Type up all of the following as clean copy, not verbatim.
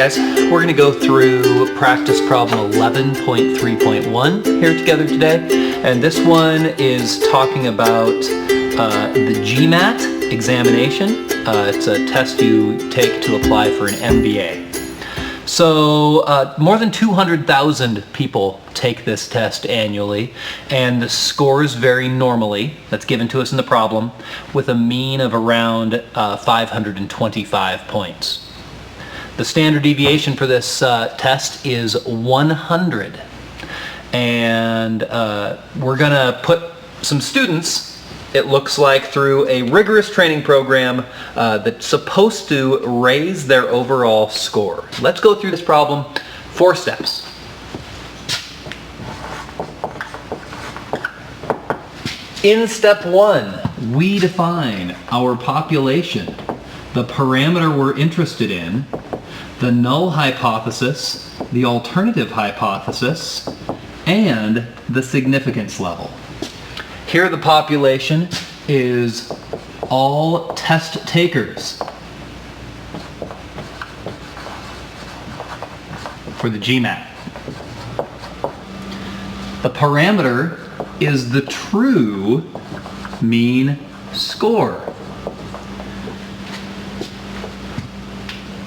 guys, we're going to go through practice problem 11.3.1 here together today, and this one is talking about the GMAT examination. It's a test you take to apply for an MBA. So more than 200,000 people take this test annually, and the scores vary normally, that's given to us in the problem, with a mean of around 525 points. The standard deviation for this test is 100, and we're gonna put some students, it looks like, through a rigorous training program that's supposed to raise their overall score. Let's go through this problem, 4 steps. In step 1, we define our population, the parameter we're interested in, the null hypothesis, the alternative hypothesis, and the significance level. Here the population is all test takers for the GMAT. The parameter is the true mean score.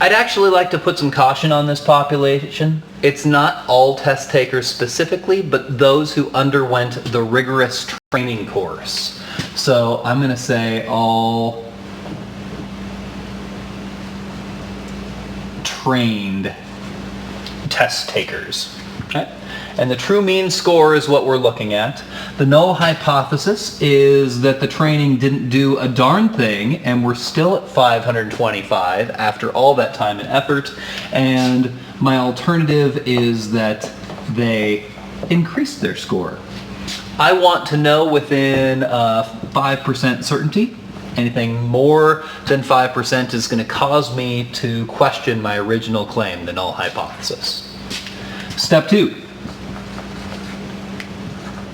I'd actually like to put some caution on this population. It's not all test takers specifically, but those who underwent the rigorous training course. So I'm going to say all trained test takers. Okay? And the true mean score is what we're looking at. The null hypothesis is that the training didn't do a darn thing, and we're still at 525 after all that time and effort. And my alternative is that they increased their score. I want to know within 5% certainty. Anything more than 5% is going to cause me to question my original claim, the null hypothesis. Step 2.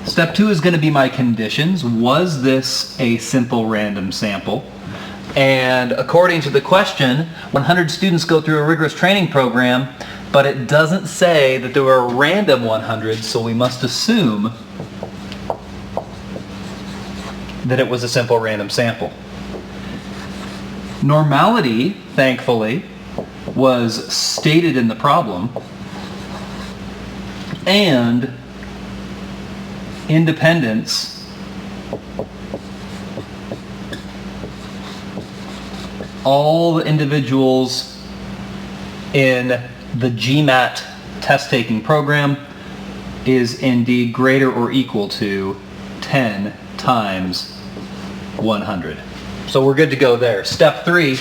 Step 2 is going to be my conditions. Was this a simple random sample? And according to the question, 100 students go through a rigorous training program, but it doesn't say that there were a random 100, so we must assume that it was a simple random sample. Normality, thankfully, was stated in the problem, and independence all the individuals in the GMAT test-taking program is indeed greater or equal to 10 times 100. So we're good to go there. Step 3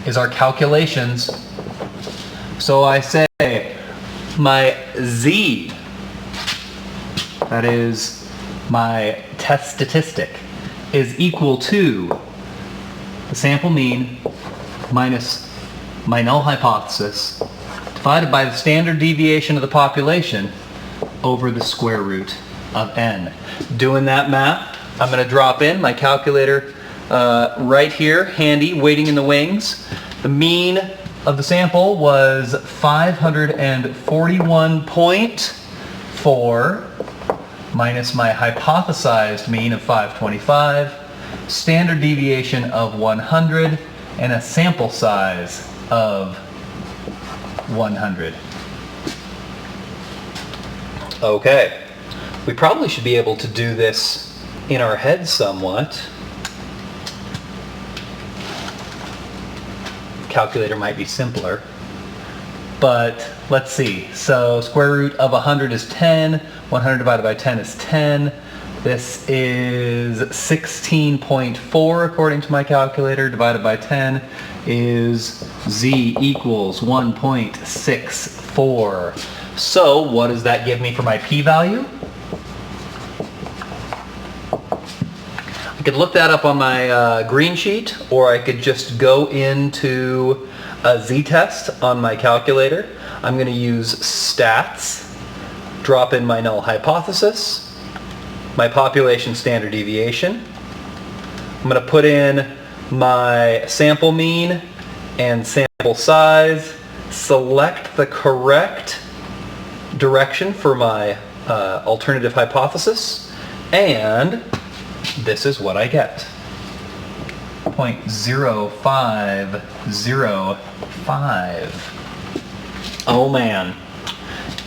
is our calculations. So I say my Z, that is my test statistic, is equal to the sample mean minus my null hypothesis divided by the standard deviation of the population over the square root of n. Doing that math, I'm going to drop in my calculator right here, handy, waiting in the wings. The mean of the sample was 541.4 minus my hypothesized mean of 525, standard deviation of 100, and a sample size of 100. Okay, we probably should be able to do this in our head somewhat. Calculator might be simpler, but let's see. So square root of 100 is 10, 100 divided by 10 is 10. This is 16.4 according to my calculator, divided by 10 is Z equals 1.64. So what does that give me for my p-value? I could look that up on my green sheet, or I could just go into a z-test on my calculator. I'm going to use stats, drop in my null hypothesis, my population standard deviation. I'm going to put in my sample mean and sample size, select the correct direction for my alternative hypothesis, and this is what I get. 0.0505. Oh man,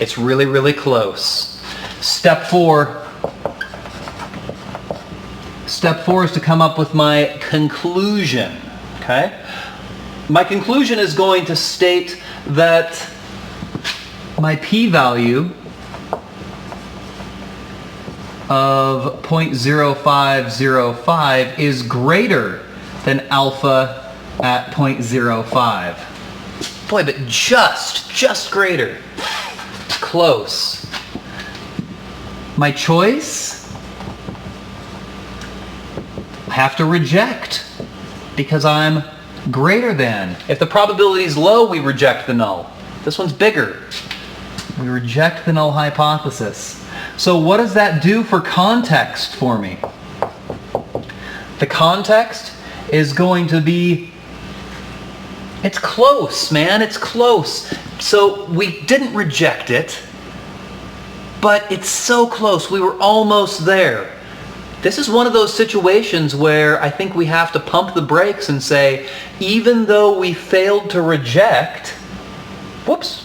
it's really, really close. Step 4. Step 4 is to come up with my conclusion, okay? My conclusion is going to state that my p-value of 0.0505 is greater than alpha at 0.05. Boy, but just greater. Close. My choice? I have to reject because I'm greater than. If the probability is low, we reject the null. This one's bigger. We reject the null hypothesis. So what does that do for context for me? The context is going to be, it's close, man, it's close. So we didn't reject it, but it's so close, we were almost there. This is one of those situations where I think we have to pump the brakes and say, even though we failed to reject, whoops,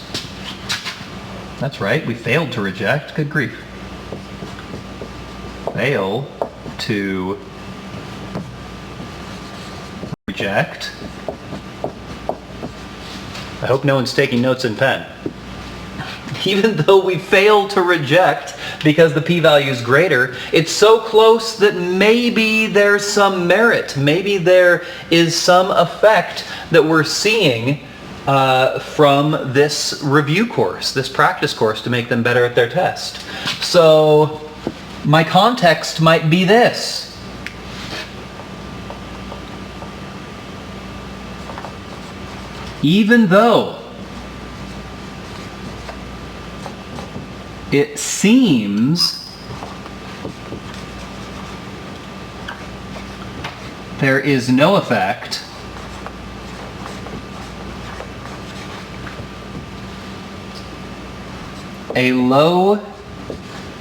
that's right, we failed to reject, good grief. Fail to reject. I hope no one's taking notes in pen. Even though we fail to reject because the p-value is greater, it's so close that maybe there's some merit. Maybe there is some effect that we're seeing from this review course, this practice course, to make them better at their test. So my context might be this. Even though it seems there is no effect, a low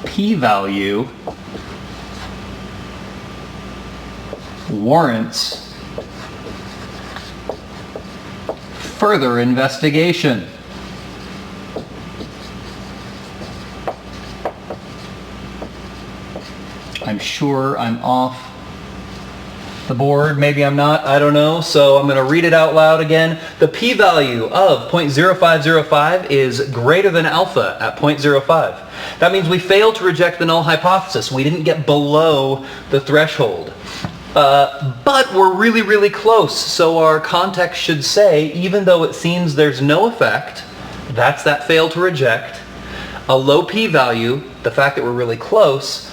p-value warrants further investigation. I'm sure I'm off the board. Maybe I'm not. I don't know. So I'm going to read it out loud again. The p-value of 0.0505 is greater than alpha at 0.05. That means we failed to reject the null hypothesis. We didn't get below the threshold. But we're really, really close. So our context should say, even though it seems there's no effect, that's that fail to reject, a low p-value, the fact that we're really close,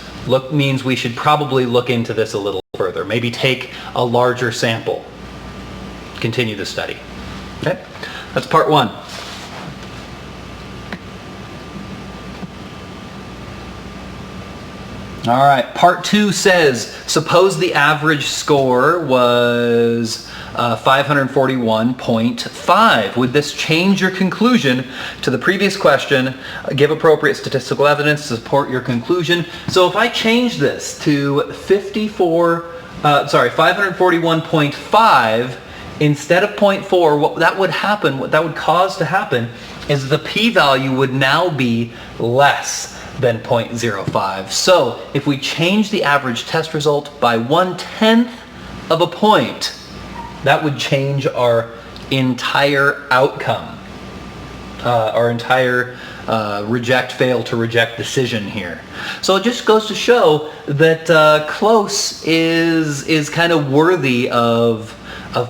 means we should probably look into this a little further. Maybe take a larger sample. Continue the study. Okay? That's part 1. All right, part 2 says, suppose the average score was 541.5. Would this change your conclusion to the previous question? Give appropriate statistical evidence to support your conclusion. So if I change this to 541.5 instead of 0.4, what that would happen, what that would cause to happen, is the p-value would now be less than 0.05. So if we change the average test result by 1/10 of a point, that would change our entire outcome, our entire fail to reject decision here. So it just goes to show that close is kind of worthy of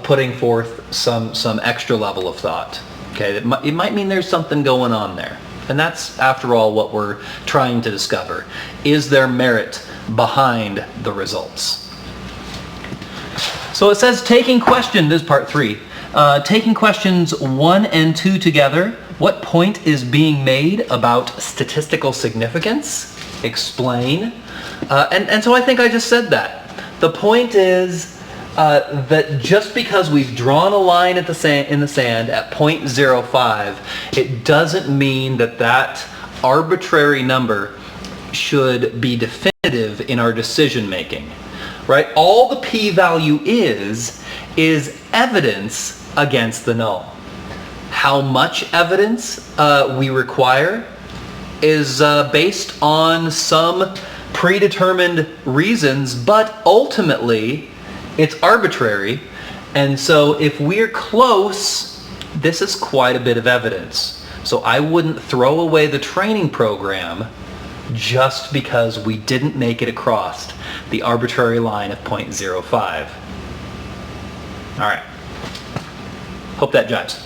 putting forth some extra level of thought. Okay, it might mean there's something going on there. And that's, after all, what we're trying to discover. Is there merit behind the results? So it says, taking question, this is part 3, taking questions 1 and 2 together, what point is being made about statistical significance? Explain. And so I think I just said that. The point is, that just because we've drawn a line at in the sand at 0.05, it doesn't mean that that arbitrary number should be definitive in our decision making, right? All the p-value is evidence against the null. How much evidence we require is based on some predetermined reasons, but ultimately it's arbitrary. And so if we're close, this is quite a bit of evidence. So I wouldn't throw away the training program just because we didn't make it across the arbitrary line of 0.05. All right. Hope that jives.